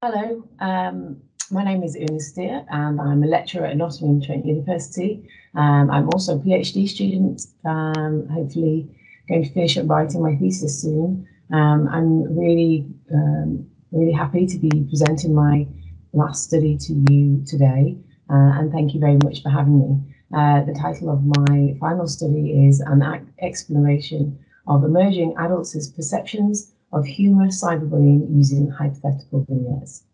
Hello, my name is Oonagh Steer and I'm a lecturer at Nottingham Trent University. I'm also a PhD student, hopefully going to finish up writing my thesis soon. I'm really happy to be presenting my last study to you today, and thank you very much for having me. The title of my final study is an exploration of emerging adults' perceptions of humorous cyberbullying using hypothetical vignettes.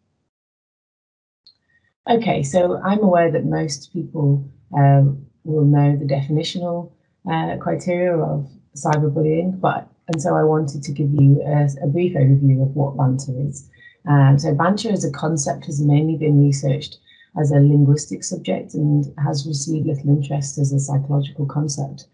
Okay, so I'm aware that most people will know the definitional criteria of cyberbullying, and so I wanted to give you a brief overview of what banter is. So banter as a concept has mainly been researched as a linguistic subject and has received little interest as a psychological concept.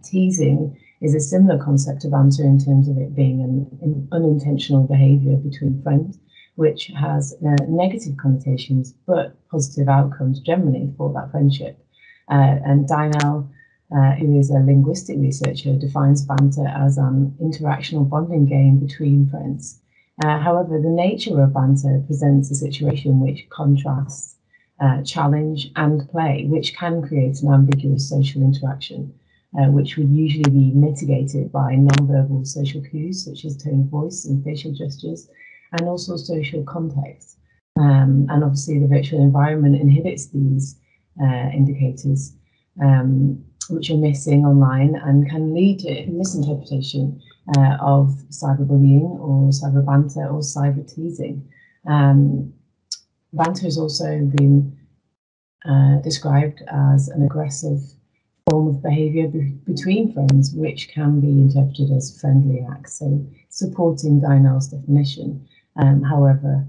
Teasing is a similar concept to banter in terms of it being an unintentional behaviour between friends, which has negative connotations but positive outcomes generally for that friendship. And Donnell, who is a linguistic researcher, defines banter as an interactional bonding game between friends. However, the nature of banter presents a situation which contrasts challenge and play, which can create an ambiguous social interaction, which would usually be mitigated by non-verbal social cues such as tone of voice and facial gestures, and also social context. And obviously the virtual environment inhibits these indicators, which are missing online and can lead to misinterpretation of cyberbullying or cyber banter or cyber teasing. Banter has also been described as an aggressive form of behaviour between friends, which can be interpreted as friendly acts, so supporting Donnell's definition. However,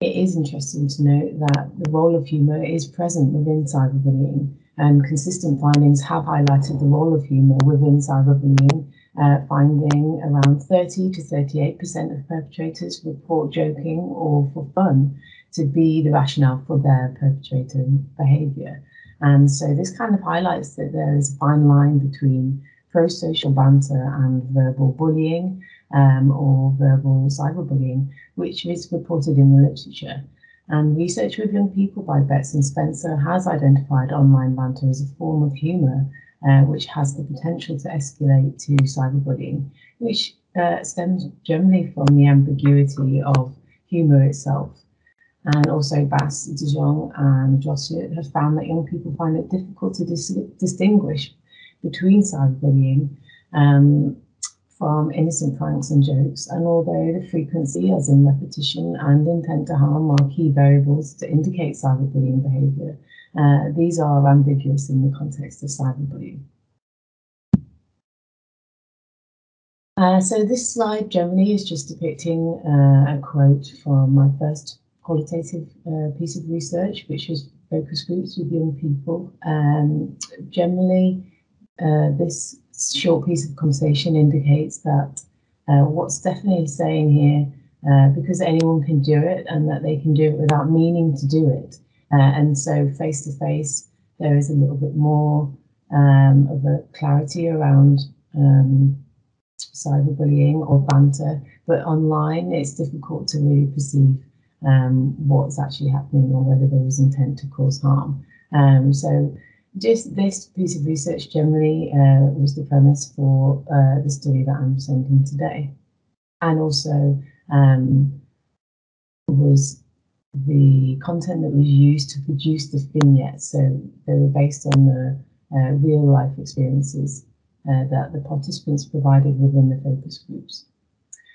it is interesting to note that the role of humour is present within cyberbullying, and consistent findings have highlighted the role of humour within cyberbullying, finding around 30 to 38% of perpetrators report joking or for fun to be the rationale for their perpetrator behaviour. And so this kind of highlights that there is a fine line between pro-social banter and verbal bullying, or verbal cyberbullying, which is reported in the literature. And research with young people by Betts and Spencer has identified online banter as a form of humour, which has the potential to escalate to cyberbullying, which stems generally from the ambiguity of humour itself. And also Bass, De Jong and Jossier have found that young people find it difficult to distinguish between cyberbullying from innocent pranks and jokes. And although the frequency, as in repetition and intent to harm, are key variables to indicate cyberbullying behaviour, these are ambiguous in the context of cyberbullying. So this slide generally is just depicting a quote from my first qualitative piece of research, which was focus groups with young people. Generally, this short piece of conversation indicates that what's definitely saying here, because anyone can do it and that they can do it without meaning to do it. And so face to face, there is a little bit more of a clarity around cyberbullying or banter, but online it's difficult to really perceive what's actually happening or whether there is intent to cause harm. So just this piece of research generally was the premise for the study that I'm presenting today, and also was the content that was used to produce the vignettes. So they were based on the real life experiences that the participants provided within the focus groups.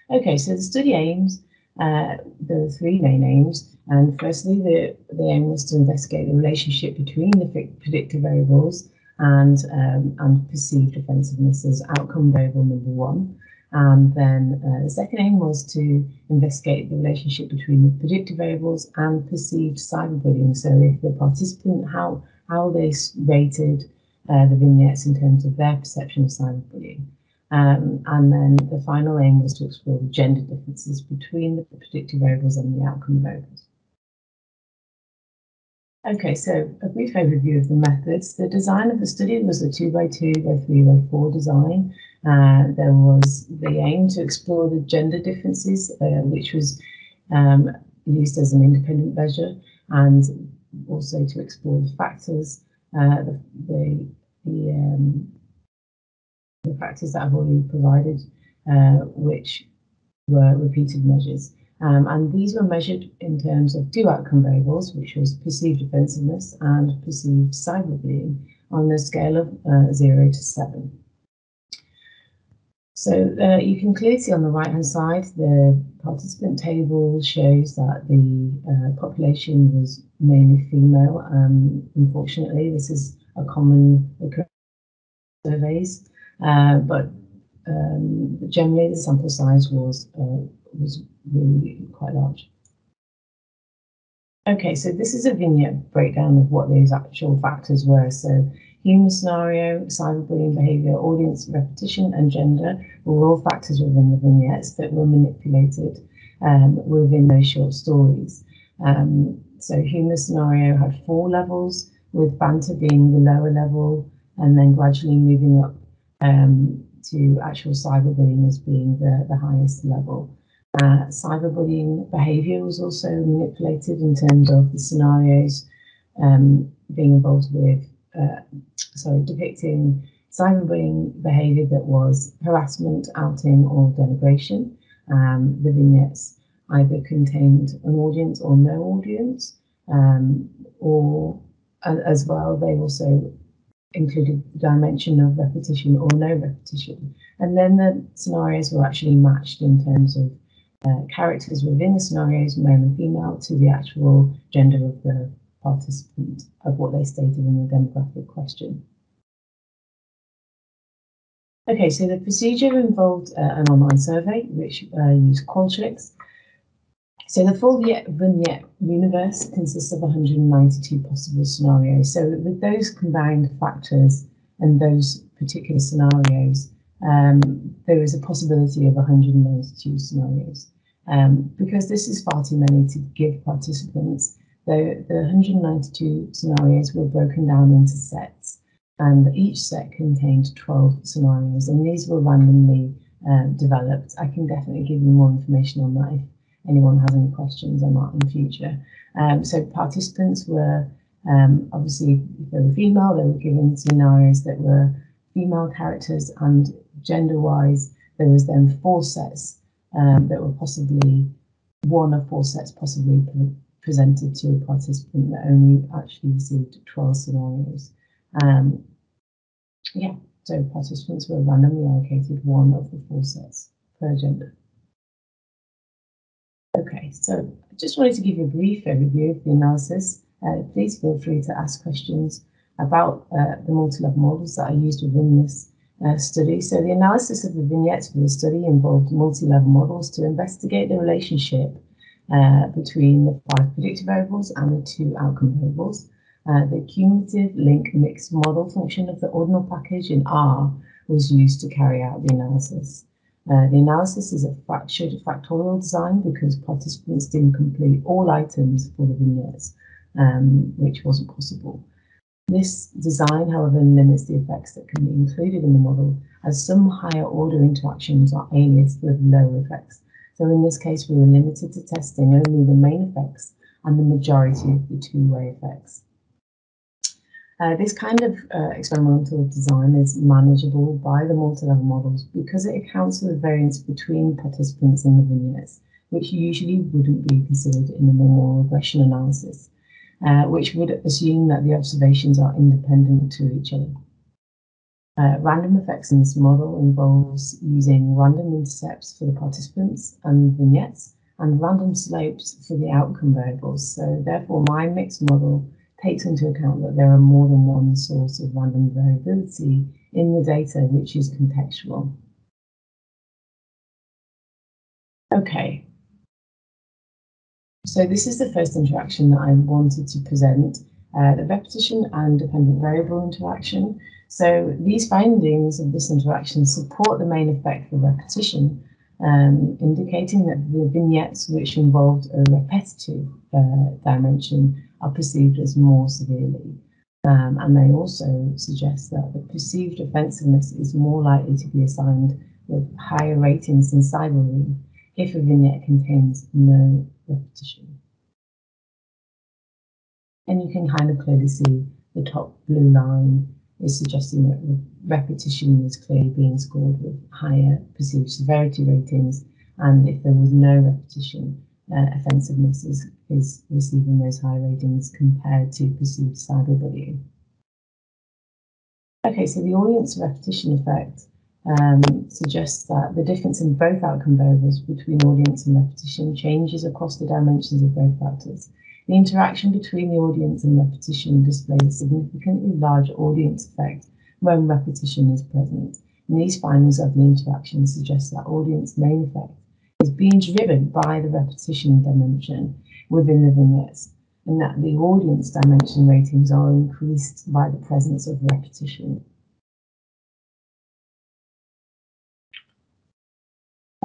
Okay, so the study aims, there are three main aims, and firstly the aim was to investigate the relationship between the predictor variables and perceived offensiveness as outcome variable number one. And then the second aim was to investigate the relationship between the predictor variables and perceived cyberbullying. So if the participant, how they rated the vignettes in terms of their perception of cyberbullying. And then the final aim was to explore the gender differences between the predictor variables and the outcome variables. Okay, so a brief overview of the methods. The design of the study was a 2x2 by 3x4 design. There was the aim to explore the gender differences, which was used as an independent measure, and also to explore the factors, the factors that I've already provided, which were repeated measures. And these were measured in terms of two outcome variables, which was perceived offensiveness and perceived cyberbullying, on a scale of 0 to 7. So you can clearly see on the right-hand side, the participant table shows that the population was mainly female. Unfortunately, this is a common occurrence in surveys, but generally the sample size was really quite large. Okay, so this is a vignette breakdown of what those actual factors were. So humour scenario, cyberbullying behaviour, audience repetition, and gender were all factors within the vignettes that were manipulated within those short stories. So humour scenario had 4 levels, with banter being the lower level, and then gradually moving up to actual cyberbullying as being the highest level. Cyberbullying behaviour was also manipulated in terms of the scenarios being involved with, depicting cyberbullying behaviour that was harassment, outing, or denigration. The vignettes either contained an audience or no audience, or as well, they also included the dimension of repetition or no repetition. And then the scenarios were actually matched in terms of characters within the scenarios, male and female, to the actual gender of the participant, of what they stated in the demographic question. Okay, so the procedure involved an online survey, which used Qualtrics. So the full vignette universe consists of 192 possible scenarios. So with those combined factors and those particular scenarios, there is a possibility of 192 scenarios. Because this is far too many to give participants, the 192 scenarios were broken down into sets, and each set contained 12 scenarios, and these were randomly developed. I can definitely give you more information on that if anyone has any questions on that in the future. So participants were, obviously, if they were female, they were given scenarios that were female characters, and gender-wise, there was then 4 sets that were possibly, one of 4 sets possibly presented to a participant that only actually received 12 scenarios. Yeah, so participants were randomly allocated one of the 4 sets per gender. Okay, so I just wanted to give you a brief overview of the analysis. Please feel free to ask questions about the multi-level models that are used within this study. So the analysis of the vignettes for the study involved multi-level models to investigate the relationship between the 5 predictive variables and the 2 outcome variables. The cumulative link mixed model function of the ordinal package in R was used to carry out the analysis. The analysis is a fractured factorial design because participants didn't complete all items for the vignettes, which wasn't possible. This design, however, limits the effects that can be included in the model, as some higher order interactions are aliased with lower effects. So in this case, we were limited to testing only the main effects and the majority of the two-way effects. This kind of experimental design is manageable by the multi-level models because it accounts for the variance between participants in the vignettes, which usually wouldn't be considered in a normal regression analysis, which would assume that the observations are independent to each other. Random effects in this model involves using random intercepts for the participants and vignettes and random slopes for the outcome variables. So therefore, my mixed model takes into account that there are more than one source of random variability in the data, which is contextual. Okay, so this is the first interaction that I wanted to present, the repetition and dependent variable interaction. So these findings of this interaction support the main effect for repetition, indicating that the vignettes which involved a repetitive dimension are perceived as more severely. And they also suggest that the perceived offensiveness is more likely to be assigned with higher ratings than cyberbullying if a vignette contains no repetition. And you can kind of clearly see the top blue line is suggesting that repetition is clearly being scored with higher perceived severity ratings, and if there was no repetition, offensiveness is receiving those high ratings compared to perceived cyberbullying. Okay, so the audience repetition effect suggests that the difference in both outcome variables between audience and repetition changes across the dimensions of both factors. The interaction between the audience and repetition displays a significantly larger audience effect when repetition is present. And these findings of the interaction suggest that audience main effect is being driven by the repetition dimension within the vignettes, and that the audience dimension ratings are increased by the presence of repetition.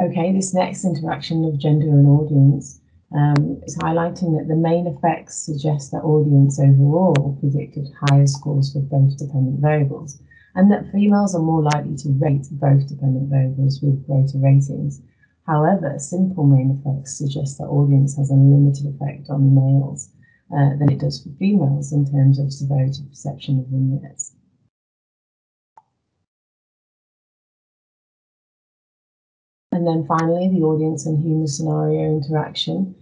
Okay, this next interaction of gender and audience is highlighting that the main effects suggest that audience overall predicted higher scores for both dependent variables, and that females are more likely to rate both dependent variables with greater ratings. However, simple main effects suggest that audience has a limited effect on males than it does for females in terms of severity perception of vignettes. And then finally, the audience and humour scenario interaction,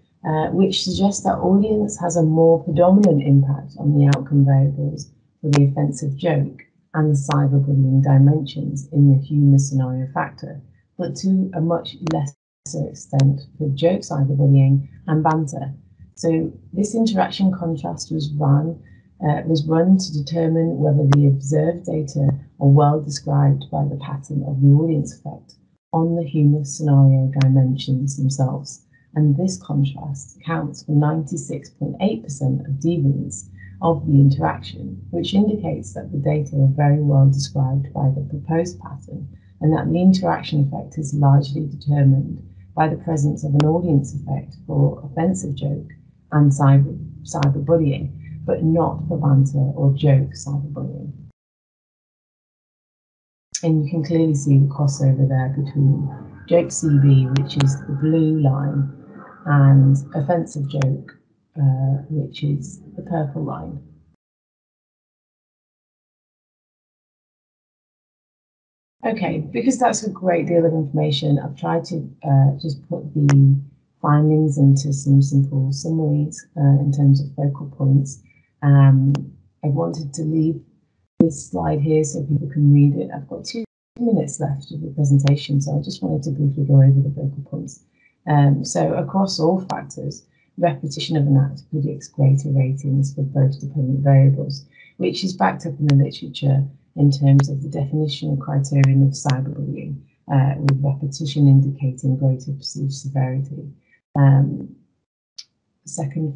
which suggests that audience has a more predominant impact on the outcome variables for the offensive joke and the cyberbullying dimensions in the humour scenario factor, but to a much lesser extent for joke cyberbullying and banter. So this interaction contrast was run to determine whether the observed data are well described by the pattern of the audience effect on the humour scenario dimensions themselves. And this contrast accounts for 96.8% of deviance of the interaction, which indicates that the data are very well described by the proposed pattern, and that the interaction effect is largely determined by the presence of an audience effect for offensive joke and cyberbullying, but not for banter or joke cyberbullying. And you can clearly see the crossover there between joke CB, which is the blue line, and offensive joke, which is the purple line. Okay, because that's a great deal of information, I've tried to just put the findings into some simple summaries in terms of focal points. I wanted to leave this slide here so people can read it. I've got 2 minutes left of the presentation, so I just wanted to briefly go over the focal points. So across all factors, repetition of an act predicts greater ratings for both dependent variables, which is backed up in the literature in terms of the definition and criterion of cyberbullying, with repetition indicating greater perceived severity. Second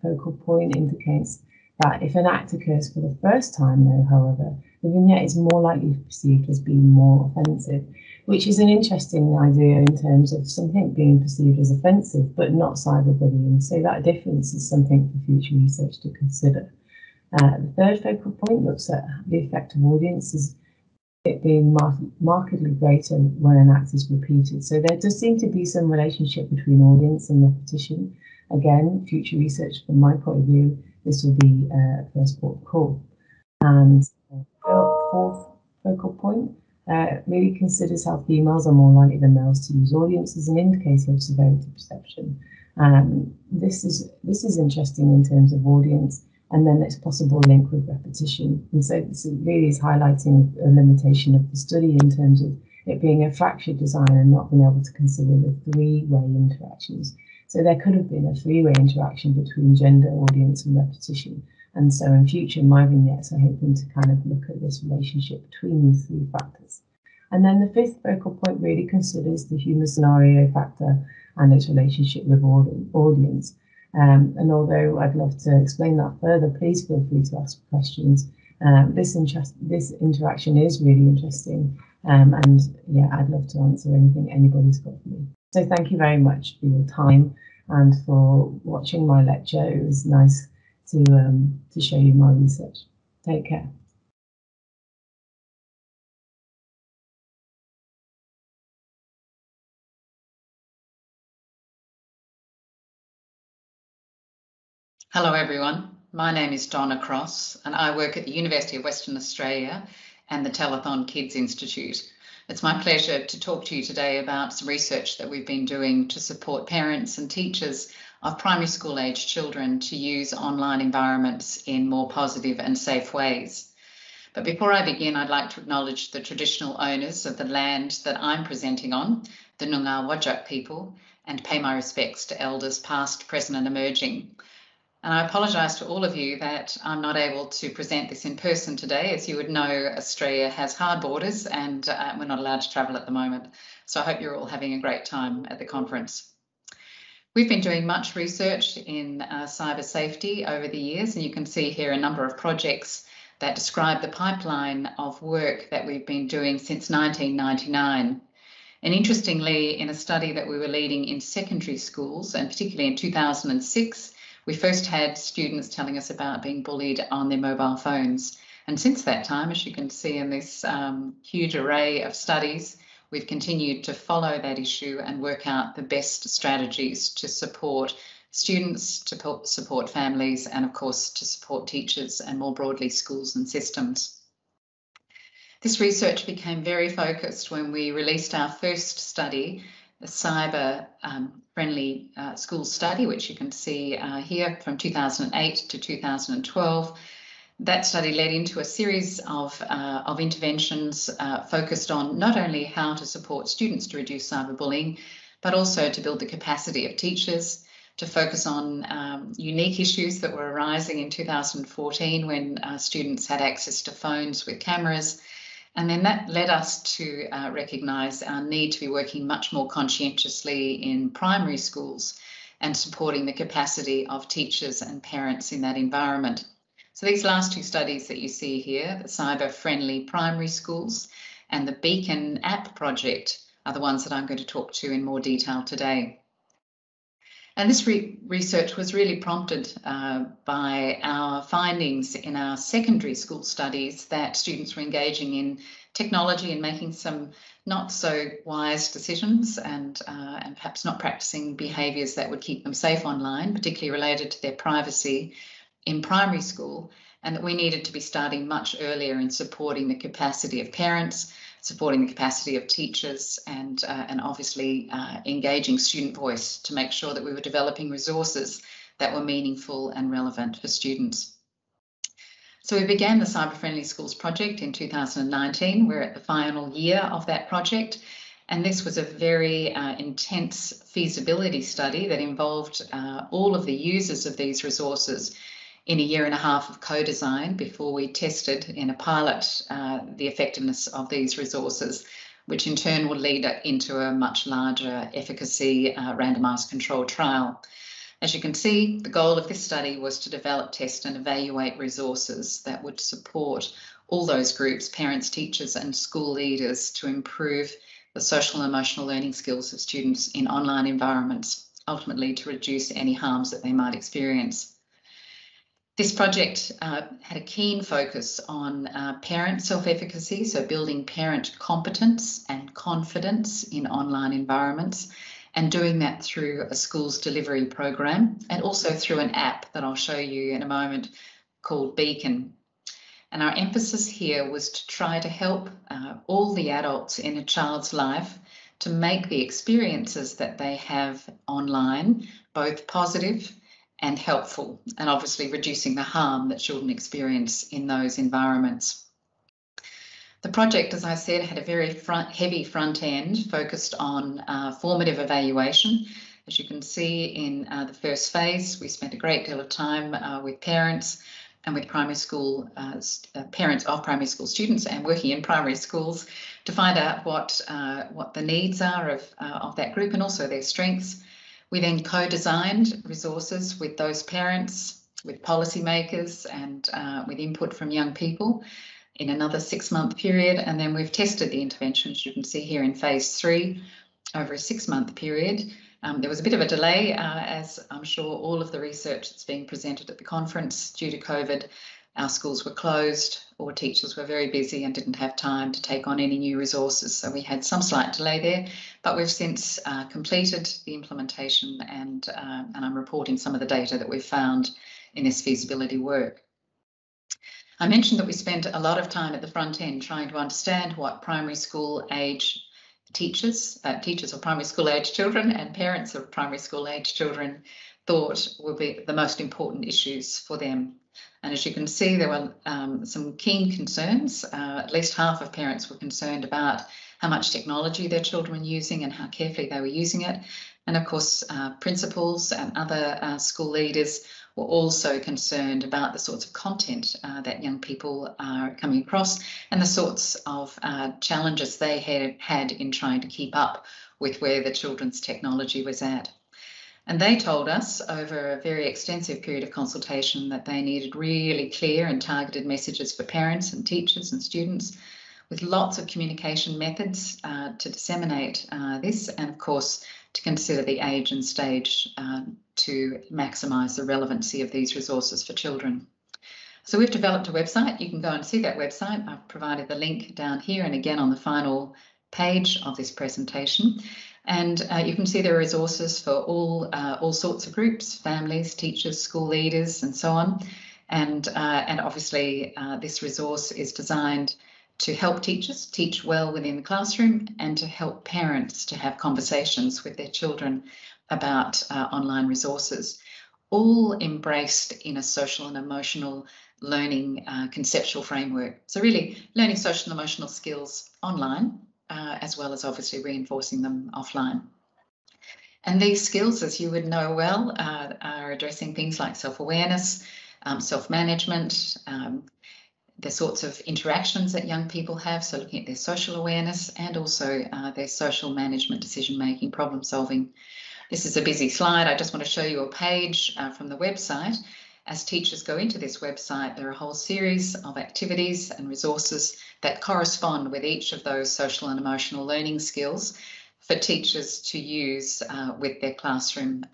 focal point indicates that if an act occurs for the first time, though, however, the vignette is more likely perceived as being more offensive, which is an interesting idea in terms of something being perceived as offensive but not cyberbullying. So that difference is something for future research to consider. The third focal point looks at the effect of audiences, it being markedly greater when an act is repeated. So there does seem to be some relationship between audience and repetition. Again, future research from my point of view, this will be a first port of call. And fourth focal point really considers how females are more likely than males to use audience as an indicator of severity perception. This is interesting in terms of audience, and then it's possible link with repetition. And so this really is highlighting a limitation of the study in terms of it being a fractured design and not being able to consider the 3-way interactions. So there could have been a 3-way interaction between gender, audience, and repetition. And so in future, my vignettes are hoping to kind of look at this relationship between these 3 factors. And then the 5th focal point really considers the humour scenario factor and its relationship with audience. And although I'd love to explain that further, please feel free to ask questions. This interaction is really interesting, and yeah, I'd love to answer anything anybody's got for me. So thank you very much for your time and for watching my lecture. It was nice to show you my research. Take care. Hello everyone, my name is Donna Cross and I work at the University of Western Australia and the Telethon Kids Institute. It's my pleasure to talk to you today about some research that we've been doing to support parents and teachers of primary school age children to use online environments in more positive and safe ways. But before I begin, I'd like to acknowledge the traditional owners of the land that I'm presenting on, the Noongar people, and pay my respects to elders past, present and emerging. And I apologise to all of you that I'm not able to present this in person today. As you would know, Australia has hard borders and we're not allowed to travel at the moment. So I hope you're all having a great time at the conference. We've been doing much research in cyber safety over the years, and you can see here a number of projects that describe the pipeline of work that we've been doing since 1999. And interestingly, in a study that we were leading in secondary schools, and particularly in 2006, we first had students telling us about being bullied on their mobile phones. And since that time, as you can see in this huge array of studies, we've continued to follow that issue and work out the best strategies to support students, to support families, and of course, to support teachers and more broadly schools and systems. This research became very focused when we released our first study, the Cyber Friendly School Study, which you can see here from 2008 to 2012. That study led into a series of interventions focused on not only how to support students to reduce cyberbullying, but also to build the capacity of teachers, to focus on unique issues that were arising in 2014 when students had access to phones with cameras. And then that led us to recognise our need to be working much more conscientiously in primary schools and supporting the capacity of teachers and parents in that environment. So these last two studies that you see here, the cyber-friendly primary schools and the Beacon app project, are the ones that I'm going to talk to in more detail today. And this research was really prompted by our findings in our secondary school studies that students were engaging in technology and making some not so wise decisions and perhaps not practicing behaviours that would keep them safe online, particularly related to their privacy in primary school, and that we needed to be starting much earlier in supporting the capacity of parents, supporting the capacity of teachers, and obviously engaging student voice to make sure that we were developing resources that were meaningful and relevant for students. So we began the Cyber Friendly Schools project in 2019. We're at the final year of that project, and this was a very intense feasibility study that involved all of the users of these resources in a year and a half of co-design before we tested in a pilot the effectiveness of these resources, which in turn will lead into a much larger efficacy randomised controlled trial. As you can see, the goal of this study was to develop, test and evaluate resources that would support all those groups, parents, teachers and school leaders, to improve the social and emotional learning skills of students in online environments, ultimately to reduce any harms that they might experience. This project had a keen focus on parent self-efficacy, so building parent competence and confidence in online environments, and doing that through a schools delivery program and also through an app that I'll show you in a moment called Beacon. And our emphasis here was to try to help all the adults in a child's life to make the experiences that they have online both positive and helpful, and obviously reducing the harm that children experience in those environments. The project, as I said, had a very heavy front end focused on formative evaluation. As you can see in the first phase, we spent a great deal of time with parents and with primary school parents of primary school students and working in primary schools to find out what the needs are of that group and also their strengths. We then co-designed resources with those parents, with policymakers and with input from young people in another 6-month period. And then we've tested the interventions you can see here in phase 3 over a 6-month period. There was a bit of a delay, as I'm sure all of the research that's being presented at the conference due to COVID our schools were closed or teachers were very busy and didn't have time to take on any new resources. So we had some slight delay there, but we've since completed the implementation, and I'm reporting some of the data that we've found in this feasibility work. I mentioned that we spent a lot of time at the front end trying to understand what primary school age teachers or primary school age children and parents of primary school age children thought would be the most important issues for them. And as you can see, there were some keen concerns. At least half of parents were concerned about how much technology their children were using and how carefully they were using it. And of course, principals and other school leaders were also concerned about the sorts of content that young people are coming across and the sorts of challenges they had in trying to keep up with where the children's technology was at. And they told us over a very extensive period of consultation that they needed really clear and targeted messages for parents and teachers and students, with lots of communication methods to disseminate this, and of course to consider the age and stage to maximise the relevancy of these resources for children. So we've developed a website. You can go and see that website. I've provided the link down here and again on the final page of this presentation. And you can see there are resources for all sorts of groups, families, teachers, school leaders, and so on. And obviously this resource is designed to help teachers teach well within the classroom and to help parents to have conversations with their children about online resources, all embraced in a social and emotional learning conceptual framework. So really learning social and emotional skills online, as well as obviously reinforcing them offline. And these skills, as you would know well, are addressing things like self-awareness, self-management, the sorts of interactions that young people have, so looking at their social awareness and also their social management, decision-making, problem-solving. This is a busy slide. I just want to show you a page from the website. As teachers go into this website, there are a whole series of activities and resources that correspond with each of those social and emotional learning skills for teachers to use with their classroom,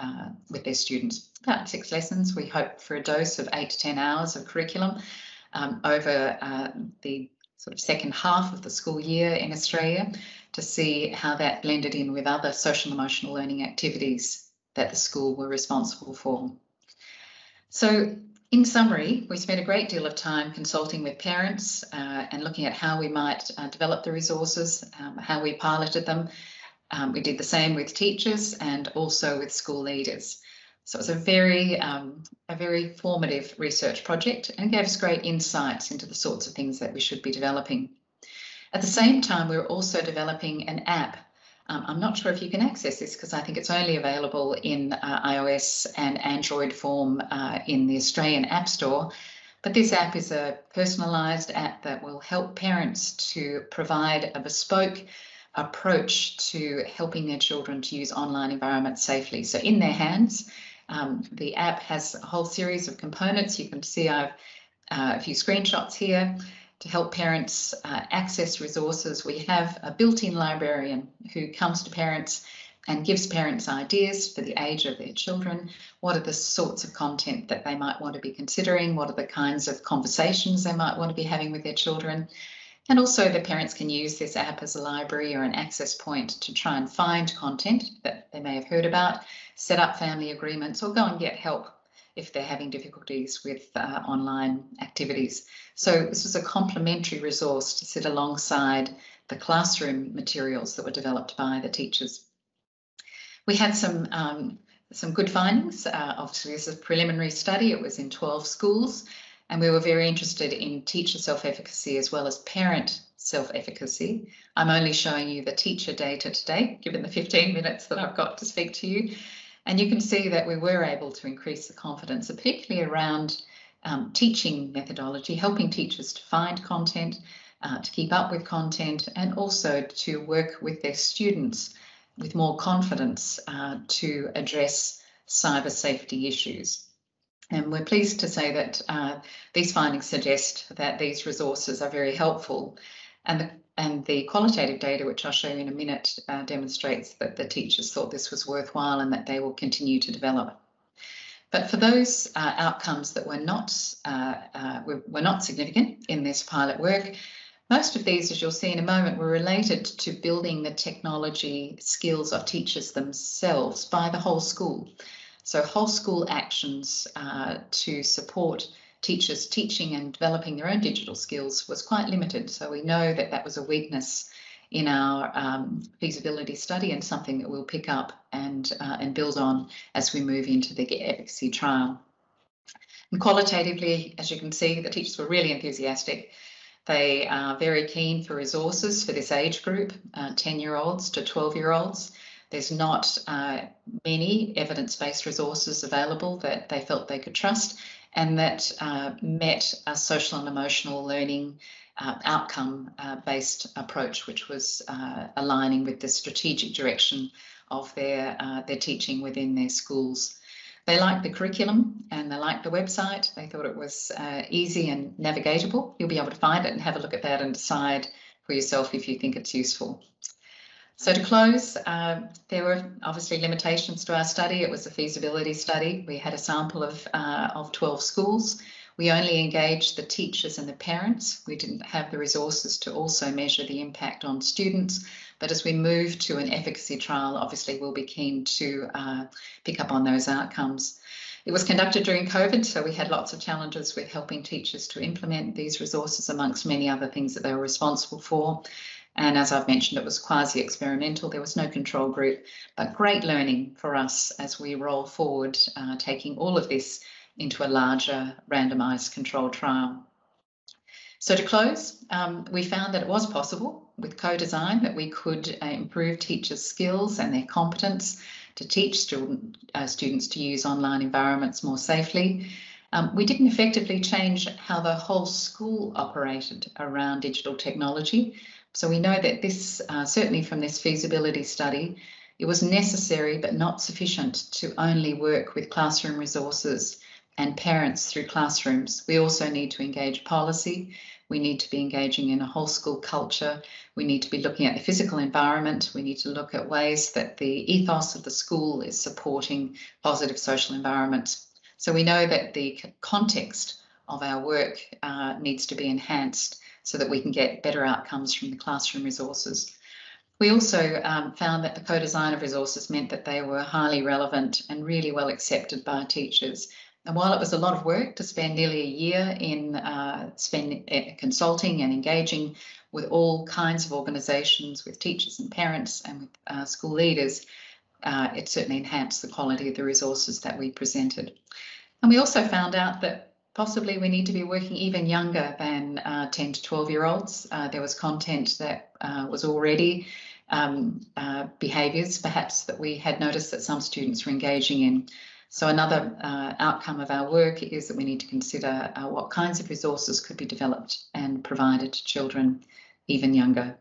with their students. About 6 lessons. We hope for a dose of 8 to 10 hours of curriculum over the sort of second half of the school year in Australia, to see how that blended in with other social and emotional learning activities that the school were responsible for. So in summary, we spent a great deal of time consulting with parents and looking at how we might develop the resources, how we piloted them. We did the same with teachers and also with school leaders. So it's a very formative research project and gave us great insights into the sorts of things that we should be developing. At the same time, we're also developing an app. I'm not sure if you can access this because I think it's only available in iOS and Android form in the Australian App Store. But this app is a personalised app that will help parents to provide a bespoke approach to helping their children to use online environments safely. So in their hands, the app has a whole series of components. You can see I've a few screenshots here to help parents access resources. We have a built-in librarian who comes to parents and gives parents ideas for the age of their children. What are the sorts of content that they might want to be considering? What are the kinds of conversations they might want to be having with their children? And also the parents can use this app as a library or an access point to try and find content that they may have heard about, set up family agreements, or go and get help if they're having difficulties with online activities. So this was a complementary resource to sit alongside the classroom materials that were developed by the teachers. We had some good findings. Obviously, this is a preliminary study. It was in 12 schools, and we were very interested in teacher self-efficacy as well as parent self-efficacy. I'm only showing you the teacher data today, given the 15 minutes that I've got to speak to you. And you can see that we were able to increase the confidence, particularly around teaching methodology, helping teachers to find content, to keep up with content, and also to work with their students with more confidence to address cyber safety issues. And we're pleased to say that these findings suggest that these resources are very helpful, and the qualitative data, which I'll show you in a minute, demonstrates that the teachers thought this was worthwhile and that they will continue to develop. But for those outcomes that were not significant in this pilot work, most of these, as you'll see in a moment, were related to building the technology skills of teachers themselves by the whole school. So whole school actions to support teachers teaching and developing their own digital skills was quite limited. So we know that that was a weakness in our feasibility study, and something that we'll pick up and build on as we move into the efficacy trial. And qualitatively, as you can see, the teachers were really enthusiastic. They are very keen for resources for this age group, 10-year-olds to 12-year-olds. There's not many evidence-based resources available that they felt they could trust, and that met a social and emotional learning outcome-based approach, which was aligning with the strategic direction of their teaching within their schools. They liked the curriculum and they liked the website. They thought it was easy and navigatable. You'll be able to find it and have a look at that and decide for yourself if you think it's useful. So to close, there were obviously limitations to our study. It was a feasibility study. We had a sample of 12 schools. We only engaged the teachers and the parents. We didn't have the resources to also measure the impact on students. But as we move to an efficacy trial, obviously we'll be keen to pick up on those outcomes. It was conducted during COVID, so we had lots of challenges with helping teachers to implement these resources amongst many other things that they were responsible for. And as I've mentioned, it was quasi-experimental. There was no control group, but great learning for us as we roll forward, taking all of this into a larger randomised controlled trial. So to close, we found that it was possible with co-design that we could improve teachers' skills and their competence to teach students to use online environments more safely. We didn't effectively change how the whole school operated around digital technology. So we know that this, certainly from this feasibility study, it was necessary but not sufficient to only work with classroom resources and parents through classrooms. We also need to engage policy. We need to be engaging in a whole school culture. We need to be looking at the physical environment. We need to look at ways that the ethos of the school is supporting positive social environments. So we know that the context of our work needs to be enhanced so that we can get better outcomes from the classroom resources. We also found that the co-design of resources meant that they were highly relevant and really well accepted by teachers. And while it was a lot of work to spend nearly a year in consulting and engaging with all kinds of organisations, with teachers and parents and with school leaders, it certainly enhanced the quality of the resources that we presented. And we also found out that possibly we need to be working even younger than 10 to 12-year-olds. There was content that was already behaviours, perhaps, that we had noticed that some students were engaging in. So another outcome of our work is that we need to consider what kinds of resources could be developed and provided to children even younger.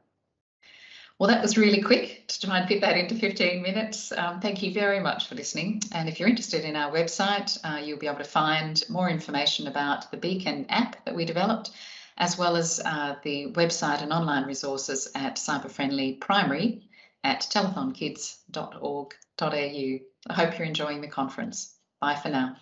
Well, that was really quick to try and fit that into 15 minutes. Thank you very much for listening. And if you're interested in our website, you'll be able to find more information about the Beacon app that we developed, as well as the website and online resources at Cyberfriendly Primary at telethonkids.org.au. I hope you're enjoying the conference. Bye for now.